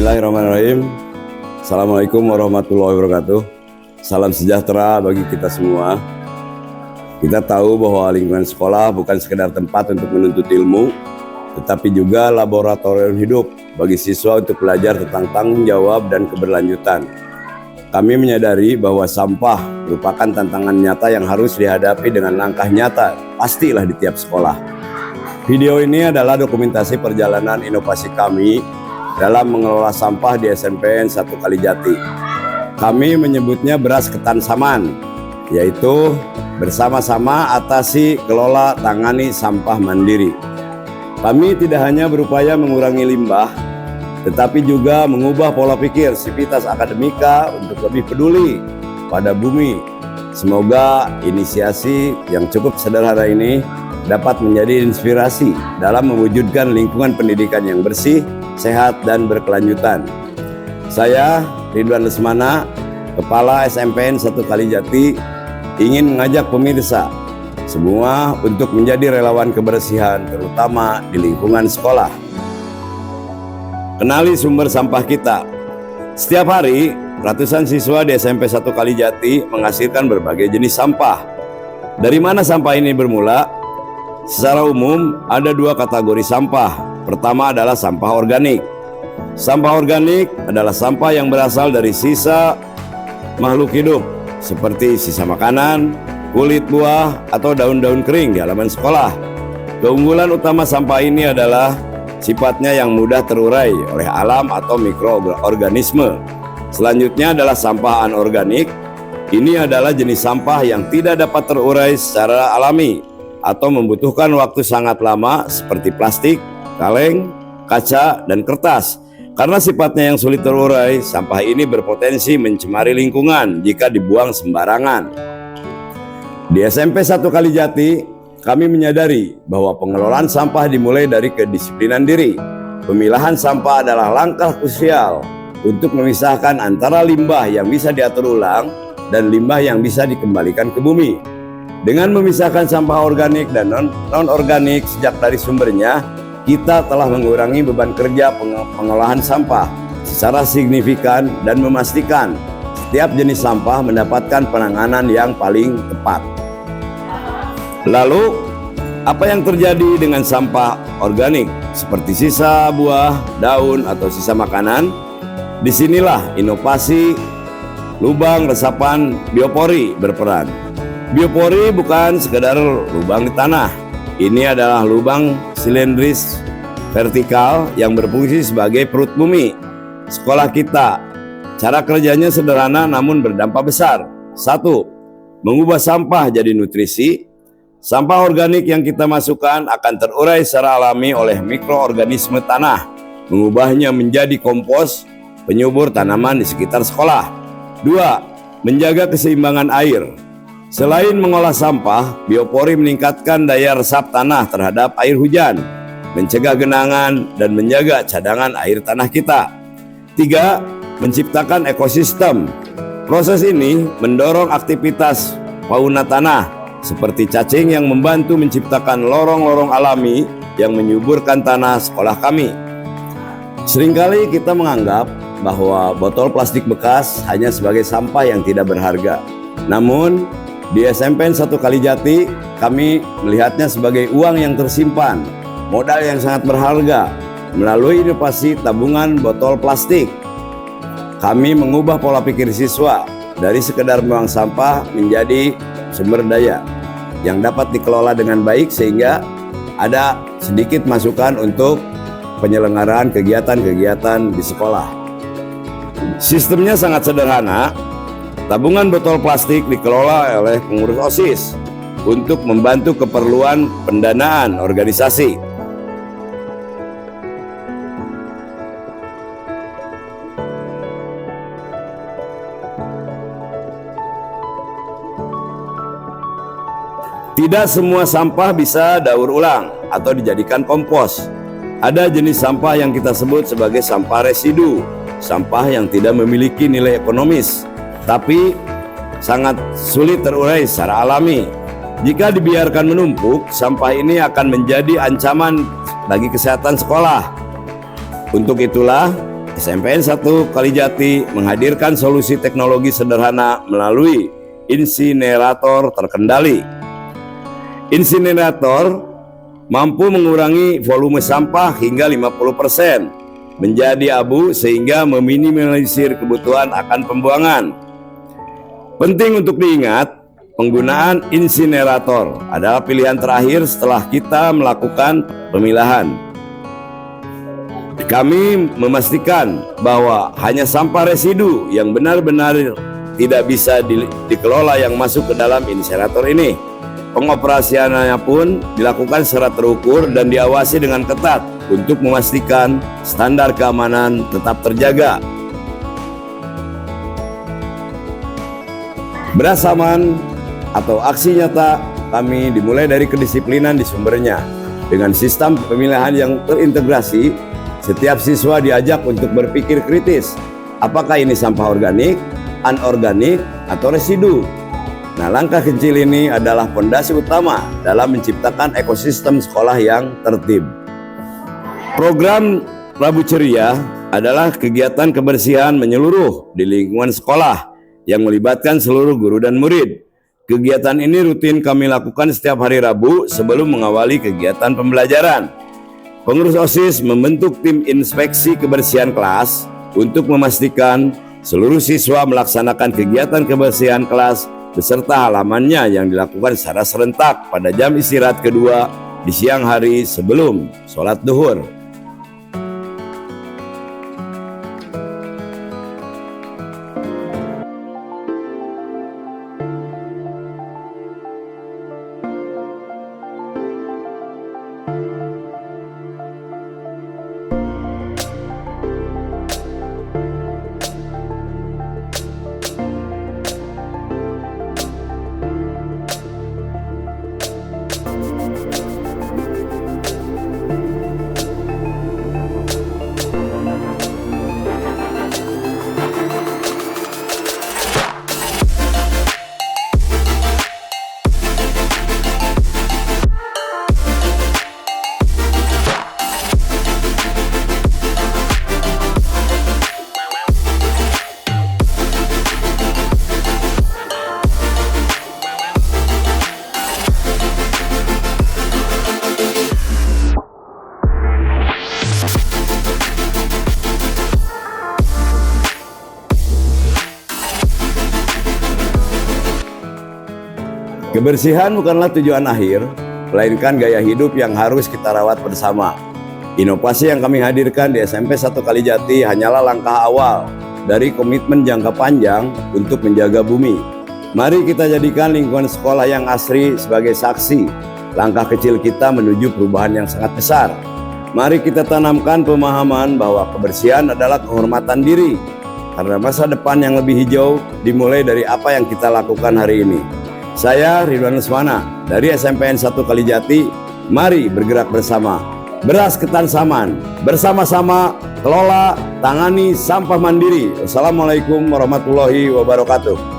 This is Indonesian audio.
Bismillahirrahmanirrahim. Assalamualaikum warahmatullahi wabarakatuh. Salam sejahtera bagi kita semua. Kita tahu bahwa lingkungan sekolah bukan sekedar tempat untuk menuntut ilmu, tetapi juga laboratorium hidup bagi siswa untuk belajar tentang tanggung jawab dan keberlanjutan. Kami menyadari bahwa sampah merupakan tantangan nyata yang harus dihadapi dengan langkah nyata, pastilah di tiap sekolah. Video ini adalah dokumentasi perjalanan inovasi kami dalam mengelola sampah di SMPN 1 Kalijati. Kami menyebutnya beras ketan saman, yaitu bersama-sama atasi, kelola, tangani sampah mandiri. Kami tidak hanya berupaya mengurangi limbah, tetapi juga mengubah pola pikir sivitas akademika untuk lebih peduli pada bumi. Semoga inisiasi yang cukup sederhana ini dapat menjadi inspirasi dalam mewujudkan lingkungan pendidikan yang bersih, sehat, dan berkelanjutan. Saya, Ridwan Lesmana, Kepala SMPN 1 Kalijati, ingin mengajak pemirsa semua untuk menjadi relawan kebersihan, terutama di lingkungan sekolah. Kenali sumber sampah kita. Setiap hari, ratusan siswa di SMP 1 Kalijati menghasilkan berbagai jenis sampah. Dari mana sampah ini bermula? Secara umum, ada dua kategori sampah. Pertama adalah sampah organik. Sampah organik adalah sampah yang berasal dari sisa makhluk hidup, seperti sisa makanan, kulit buah, atau daun-daun kering di halaman sekolah. Keunggulan utama sampah ini adalah sifatnya yang mudah terurai oleh alam atau mikroorganisme. Selanjutnya adalah sampah anorganik. Ini adalah jenis sampah yang tidak dapat terurai secara alami atau membutuhkan waktu sangat lama, seperti plastik, kaleng, kaca, dan kertas. Karena sifatnya yang sulit terurai, sampah ini berpotensi mencemari lingkungan jika dibuang sembarangan. Di SMP 1 Kalijati, kami menyadari bahwa pengelolaan sampah dimulai dari kedisiplinan diri. Pemilahan sampah adalah langkah krusial untuk memisahkan antara limbah yang bisa diatur ulang dan limbah yang bisa dikembalikan ke bumi. Dengan memisahkan sampah organik dan non-organik sejak dari sumbernya, kita telah mengurangi beban kerja pengolahan sampah secara signifikan dan memastikan setiap jenis sampah mendapatkan penanganan yang paling tepat. Lalu, apa yang terjadi dengan sampah organik seperti sisa buah, daun, atau sisa makanan? Disinilah inovasi lubang resapan biopori berperan. Biopori bukan sekedar lubang di tanah. Ini adalah lubang silindris vertikal yang berfungsi sebagai perut bumi sekolah kita. Cara kerjanya sederhana namun berdampak besar. 1. Mengubah sampah jadi nutrisi. Sampah organik yang kita masukkan akan terurai secara alami oleh mikroorganisme tanah, mengubahnya menjadi kompos, penyubur tanaman di sekitar sekolah. 2. Menjaga keseimbangan air. Selain mengolah sampah, biopori meningkatkan daya resap tanah terhadap air hujan, mencegah genangan, dan menjaga cadangan air tanah kita. 3. Menciptakan ekosistem. Proses ini mendorong aktivitas fauna tanah, seperti cacing yang membantu menciptakan lorong-lorong alami yang menyuburkan tanah sekolah kami. Seringkali kita menganggap bahwa botol plastik bekas hanya sebagai sampah yang tidak berharga. Namun, di SMPN 1 Kalijati, kami melihatnya sebagai uang yang tersimpan, modal yang sangat berharga. Melalui inovasi tabungan botol plastik, kami mengubah pola pikir siswa dari sekedar membuang sampah menjadi sumber daya yang dapat dikelola dengan baik, sehingga ada sedikit masukan untuk penyelenggaraan kegiatan-kegiatan di sekolah. Sistemnya sangat sederhana. Tabungan botol plastik dikelola oleh pengurus OSIS untuk membantu keperluan pendanaan organisasi. Tidak semua sampah bisa daur ulang atau dijadikan kompos. Ada jenis sampah yang kita sebut sebagai sampah residu, sampah yang tidak memiliki nilai ekonomis, tapi sangat sulit terurai secara alami. Jika dibiarkan menumpuk, sampah ini akan menjadi ancaman bagi kesehatan sekolah. Untuk itulah, SMPN 1 Kalijati menghadirkan solusi teknologi sederhana melalui insinerator terkendali. Insinerator mampu mengurangi volume sampah hingga 50%, menjadi abu sehingga meminimalisir kebutuhan akan pembuangan. Penting untuk diingat, penggunaan insinerator adalah pilihan terakhir setelah kita melakukan pemilahan. Kami memastikan bahwa hanya sampah residu yang benar-benar tidak bisa dikelola yang masuk ke dalam insinerator ini. Pengoperasiannya pun dilakukan secara terukur dan diawasi dengan ketat untuk memastikan standar keamanan tetap terjaga. Beras aman atau aksi nyata kami dimulai dari kedisiplinan di sumbernya. Dengan sistem pemilihan yang terintegrasi, setiap siswa diajak untuk berpikir kritis. Apakah ini sampah organik, anorganik, atau residu? Nah, langkah kecil ini adalah fondasi utama dalam menciptakan ekosistem sekolah yang tertib. Program Rabu Ceria adalah kegiatan kebersihan menyeluruh di lingkungan sekolah yang melibatkan seluruh guru dan murid. Kegiatan ini rutin kami lakukan setiap hari Rabu sebelum mengawali kegiatan pembelajaran. Pengurus OSIS membentuk tim inspeksi kebersihan kelas untuk memastikan seluruh siswa melaksanakan kegiatan kebersihan kelas beserta halamannya yang dilakukan secara serentak pada jam istirahat kedua di siang hari sebelum sholat duhur. Kebersihan bukanlah tujuan akhir, melainkan gaya hidup yang harus kita rawat bersama. Inovasi yang kami hadirkan di SMP 1 Kalijati hanyalah langkah awal dari komitmen jangka panjang untuk menjaga bumi. Mari kita jadikan lingkungan sekolah yang asri sebagai saksi langkah kecil kita menuju perubahan yang sangat besar. Mari kita tanamkan pemahaman bahwa kebersihan adalah kehormatan diri, karena masa depan yang lebih hijau dimulai dari apa yang kita lakukan hari ini. Saya Ridwan Lesmana dari SMPN 1 Kalijati. Mari bergerak bersama. Beras ketan saman, bersama-sama kelola, tangani sampah mandiri. Wassalamualaikum warahmatullahi wabarakatuh.